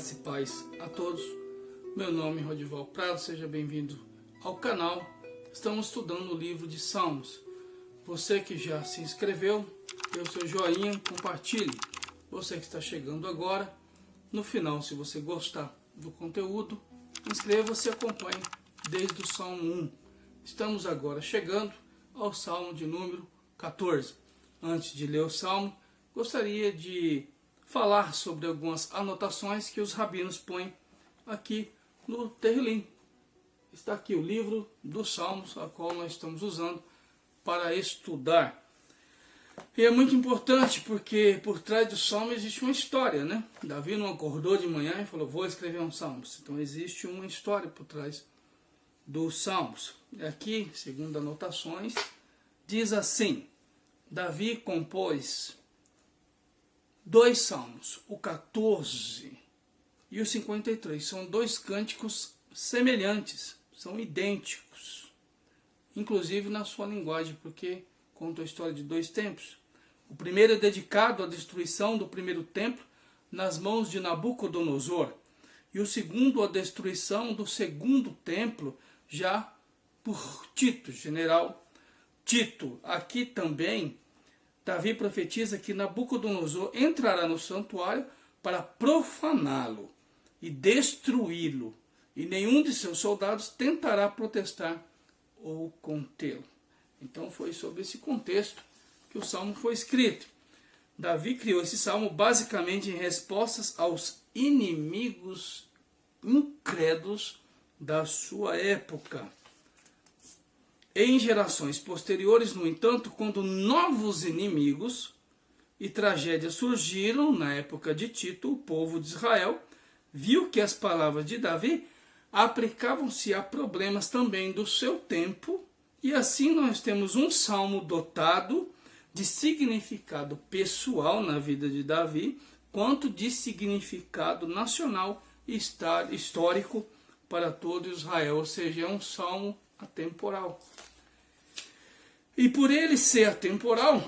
Graça e paz a todos. Meu nome é Rodival Prado, seja bem-vindo ao canal. Estamos estudando o livro de Salmos. Você que já se inscreveu, dê o seu joinha, compartilhe. Você que está chegando agora, no final, se você gostar do conteúdo, inscreva-se e acompanhe desde o Salmo 1. Estamos agora chegando ao Salmo de número 14. Antes de ler o Salmo, gostaria de falar sobre algumas anotações que os rabinos põem aqui no Terrilim. Está aqui o livro dos Salmos, a qual nós estamos usando para estudar. E é muito importante porque por trás do Salmo existe uma história, né? Davi não acordou de manhã e falou, vou escrever um Salmos. Então existe uma história por trás dos Salmos. E aqui, segundo anotações, diz assim, Davi compôs 2 salmos, o 14 e o 53, são 2 cânticos semelhantes, são idênticos, inclusive na sua linguagem, porque conta a história de 2 templos. O primeiro é dedicado à destruição do primeiro templo nas mãos de Nabucodonosor, e o segundo à destruição do segundo templo, já por Tito, general Tito. Aqui também Davi profetiza que Nabucodonosor entrará no santuário para profaná-lo e destruí-lo, e nenhum de seus soldados tentará protestar ou contê-lo. Então foi sobre esse contexto que o salmo foi escrito. Davi criou esse salmo basicamente em respostas aos inimigos incrédulos da sua época. Em gerações posteriores, no entanto, quando novos inimigos e tragédias surgiram na época de Tito, o povo de Israel viu que as palavras de Davi aplicavam-se a problemas também do seu tempo, e assim nós temos um salmo dotado de significado pessoal na vida de Davi, quanto de significado nacional e histórico para todo Israel, ou seja, é um salmo atemporal. E por ele ser atemporal,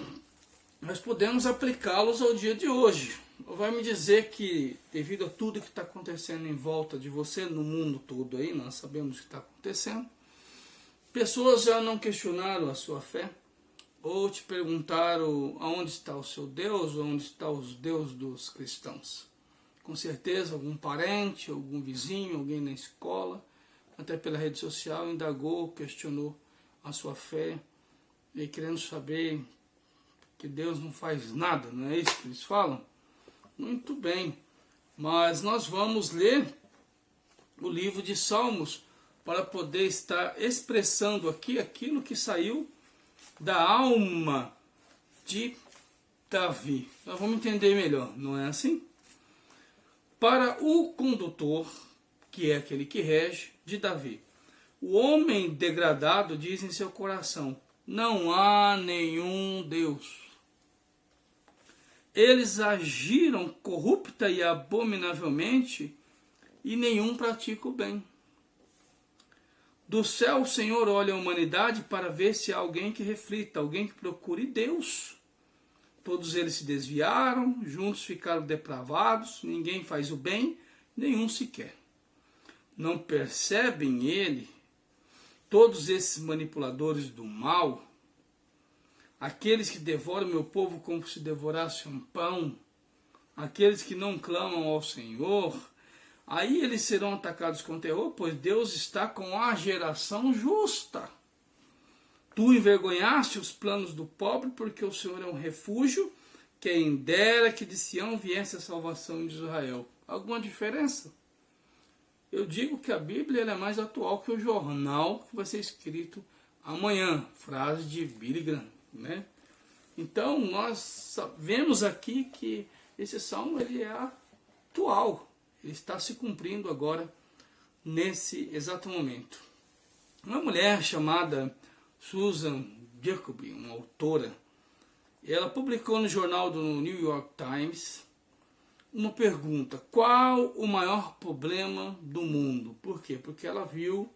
nós podemos aplicá-los ao dia de hoje. Vai me dizer que, devido a tudo que está acontecendo em volta de você, no mundo todo aí, nós sabemos o que está acontecendo, pessoas já não questionaram a sua fé, ou te perguntaram aonde está o seu Deus, ou onde está os Deus dos cristãos. Com certeza, algum parente, algum vizinho, alguém na escola, até pela rede social, indagou, questionou a sua fé, e querendo saber que Deus não faz nada, não é isso que eles falam? Muito bem, mas nós vamos ler o livro de Salmos para poder estar expressando aqui aquilo que saiu da alma de Davi. Nós vamos entender melhor, não é assim? Para o condutor, que é aquele que rege, de Davi, o homem degradado diz em seu coração, não há nenhum Deus. Eles agiram corrupta e abominavelmente, e nenhum pratica o bem. Do céu o Senhor olha a humanidade para ver se há alguém que reflita, alguém que procure Deus. Todos eles se desviaram, juntos ficaram depravados, ninguém faz o bem, nenhum sequer. Não percebem ele, todos esses manipuladores do mal, aqueles que devoram meu povo como se devorasse um pão, aqueles que não clamam ao Senhor, aí eles serão atacados com terror, pois Deus está com a geração justa. Tu envergonhaste os planos do pobre, porque o Senhor é um refúgio, quem dera que de Sião viesse a salvação de Israel. Alguma diferença? Eu digo que a Bíblia é mais atual que o jornal que vai ser escrito amanhã, frase de Billy Graham, né? Então nós vemos aqui que esse salmo ele é atual, ele está se cumprindo agora nesse exato momento. Uma mulher chamada Susan Jacoby, uma autora, ela publicou no jornal do New York Times uma pergunta, qual o maior problema do mundo? Por quê? Porque ela viu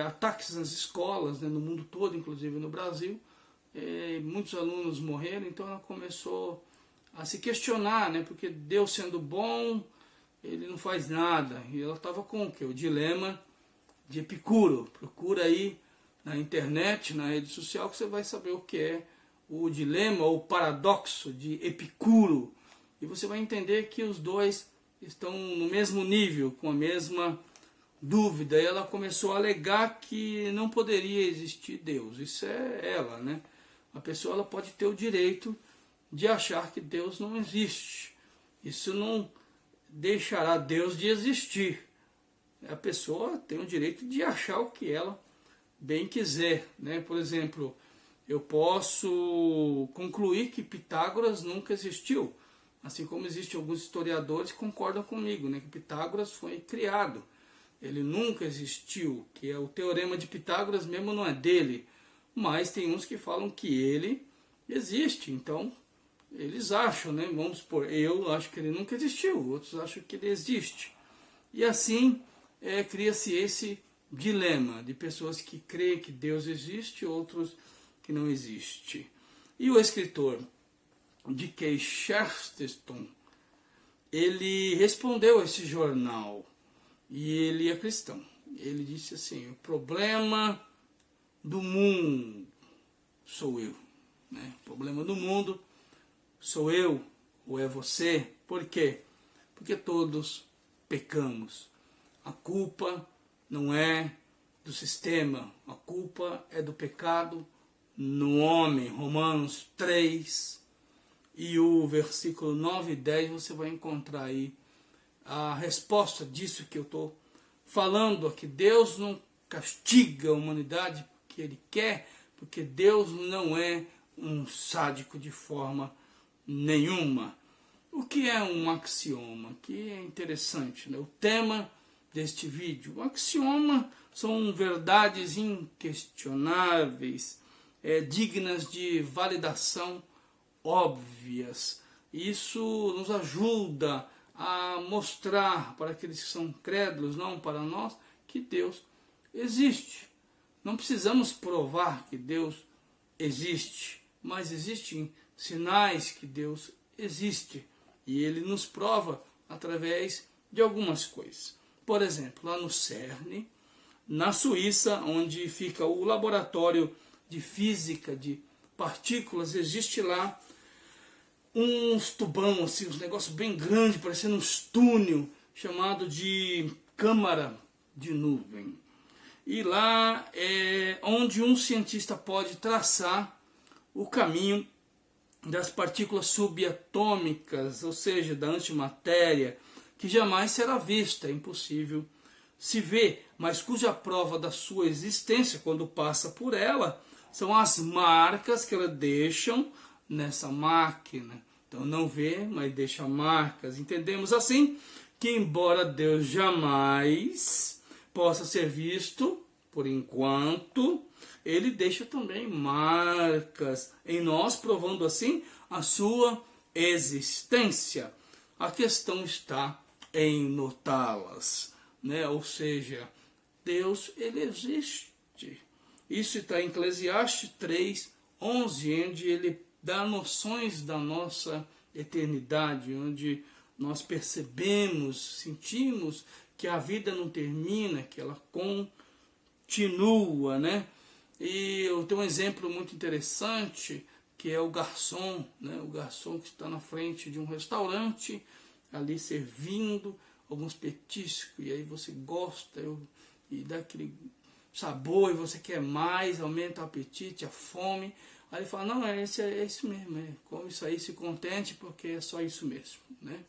ataques nas escolas, né, no mundo todo, inclusive no Brasil, muitos alunos morreram, então ela começou a se questionar, né, porque Deus sendo bom, ele não faz nada. E ela estava com o quê? O dilema de Epicuro. Procura aí na internet, na rede social, que você vai saber o que é o dilema ou paradoxo de Epicuro. E você vai entender que os dois estão no mesmo nível, com a mesma dúvida. E ela começou a alegar que não poderia existir Deus. Isso é ela, né? A pessoa ela pode ter o direito de achar que Deus não existe. Isso não deixará Deus de existir. A pessoa tem o direito de achar o que ela bem quiser, né? Por exemplo, eu posso concluir que Pitágoras nunca existiu, assim como existem alguns historiadores que concordam comigo, né? Que Pitágoras foi criado, ele nunca existiu, que é o teorema de Pitágoras mesmo não é dele, mas tem uns que falam que ele existe, então eles acham, né? Vamos supor, eu acho que ele nunca existiu, outros acham que ele existe, e assim cria-se esse dilema de pessoas que creem que Deus existe, outros que não existe. E o escritor D.K. Chesterton, ele respondeu a esse jornal, e ele é cristão. Ele disse assim: o problema do mundo sou eu, né? O problema do mundo sou eu ou é você. Por quê? Porque todos pecamos. A culpa não é do sistema, a culpa é do pecado no homem. Romanos 3 e o versículo 9 e 10 você vai encontrar aí a resposta disso que eu estou falando aqui. Deus não castiga a humanidade porque Ele quer, porque Deus não é um sádico de forma nenhuma. O que é um axioma? Que é interessante, né? O tema deste vídeo. O axioma são verdades inquestionáveis, dignas de validação óbvias. Isso nos ajuda a mostrar para aqueles que são crédulos, não para nós, que Deus existe. Não precisamos provar que Deus existe, mas existem sinais que Deus existe. E Ele nos prova através de algumas coisas. Por exemplo, lá no CERN, na Suíça, onde fica o laboratório de física de partículas, existe lá uns tubão, assim, uns negócios bem grandes, parecendo um túnel, chamado de câmara de nuvem. E lá é onde um cientista pode traçar o caminho das partículas subatômicas, ou seja, da antimatéria, que jamais será vista, é impossível se ver, mas cuja prova da sua existência, quando passa por ela, são as marcas que ela deixam nessa máquina. Então não vê, mas deixa marcas. Entendemos assim que, embora Deus jamais possa ser visto, por enquanto, Ele deixa também marcas em nós, provando assim a sua existência. A questão está em notá-las, né? Ou seja, Deus, Ele existe. Isso está em Eclesiastes 3, 11, onde Ele dá noções da nossa eternidade, onde nós percebemos, sentimos que a vida não termina, que ela continua, né? E eu tenho um exemplo muito interessante, que é o garçom, né? O garçom que está na frente de um restaurante, ali servindo alguns petiscos, e aí você gosta e dá aquele sabor, e você quer mais, aumenta o apetite, a fome. Aí ele fala: não, é isso mesmo, come isso aí, se contente, porque é só isso mesmo, né?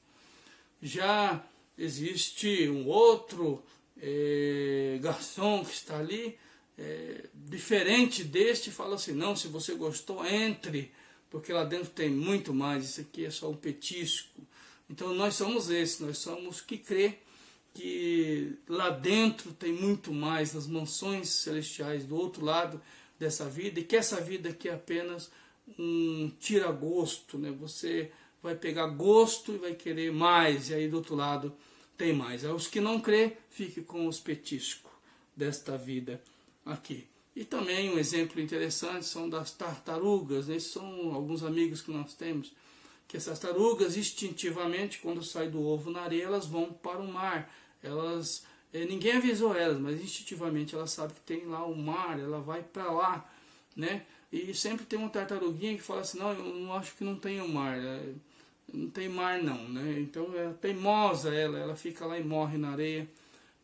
Já existe um outro garçom que está ali, diferente deste, fala assim: não, se você gostou, entre, porque lá dentro tem muito mais, isso aqui é só um petisco. Então nós somos esses, nós somos que crê que lá dentro tem muito mais, nas mansões celestiais do outro lado dessa vida, e que essa vida aqui é apenas um tira-gosto, né? Você vai pegar gosto e vai querer mais, e aí do outro lado tem mais. Aí os que não crê, fiquem com os petiscos desta vida aqui. E também um exemplo interessante são das tartarugas, né? Esses são alguns amigos que nós temos, que as tartarugas instintivamente, quando saem do ovo na areia, elas vão para o mar. Ninguém avisou elas, mas instintivamente elas sabem que tem lá o mar, ela vai para lá, né? E sempre tem uma tartaruguinha que fala assim, não, eu não acho que não tem o mar, não tem mar não, né? Então é teimosa ela fica lá e morre na areia,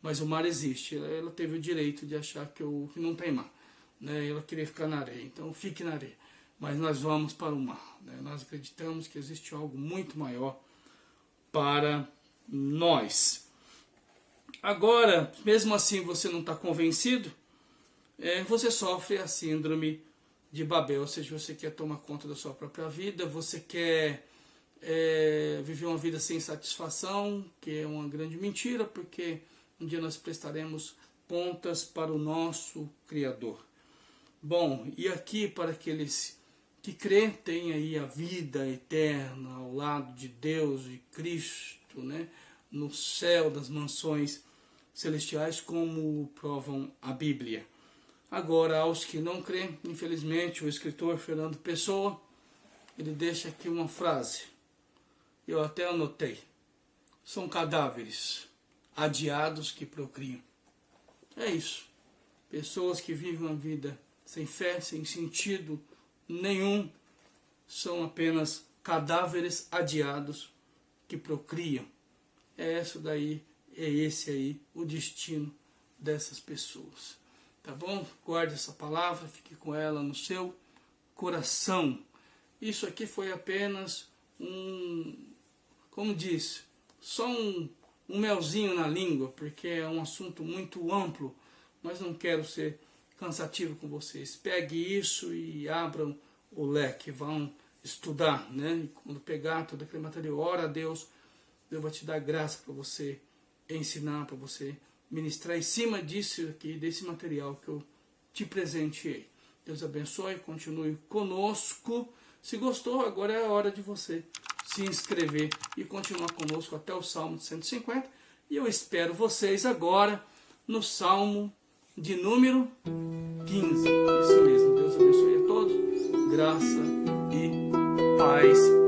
mas o mar existe. Ela teve o direito de achar que não tem mar, né? Ela queria ficar na areia, então fique na areia. Mas nós vamos para o mar, né? Nós acreditamos que existe algo muito maior para nós. Agora, mesmo assim você não está convencido, você sofre a síndrome de Babel, ou seja, você quer tomar conta da sua própria vida, você quer viver uma vida sem satisfação, que é uma grande mentira, porque um dia nós prestaremos contas para o nosso Criador. Bom, e aqui para aqueles que crê, tem aí a vida eterna ao lado de Deus e Cristo, né? No céu das mansões celestiais, como provam a Bíblia. Agora, aos que não creem, infelizmente, o escritor Fernando Pessoa, ele deixa aqui uma frase, eu até anotei: são cadáveres adiados que procriam. É isso, pessoas que vivem uma vida sem fé, sem sentido nenhum, são apenas cadáveres adiados que procriam. É esse aí o destino dessas pessoas. Tá bom? Guarde essa palavra, fique com ela no seu coração. Isso aqui foi apenas como disse, só um melzinho na língua, porque é um assunto muito amplo, mas não quero ser cansativo com vocês. Pegue isso e abram o leque, vão estudar, né? E quando pegar todo aquele material, ora a Deus, Deus vai te dar graça para você ensinar, para você ministrar em cima disso aqui, desse material que eu te presenteei. Deus abençoe, continue conosco. Se gostou, agora é a hora de você se inscrever e continuar conosco até o Salmo 150. E eu espero vocês agora no Salmo de número 15. Isso mesmo, Deus abençoe a todos, graça e paz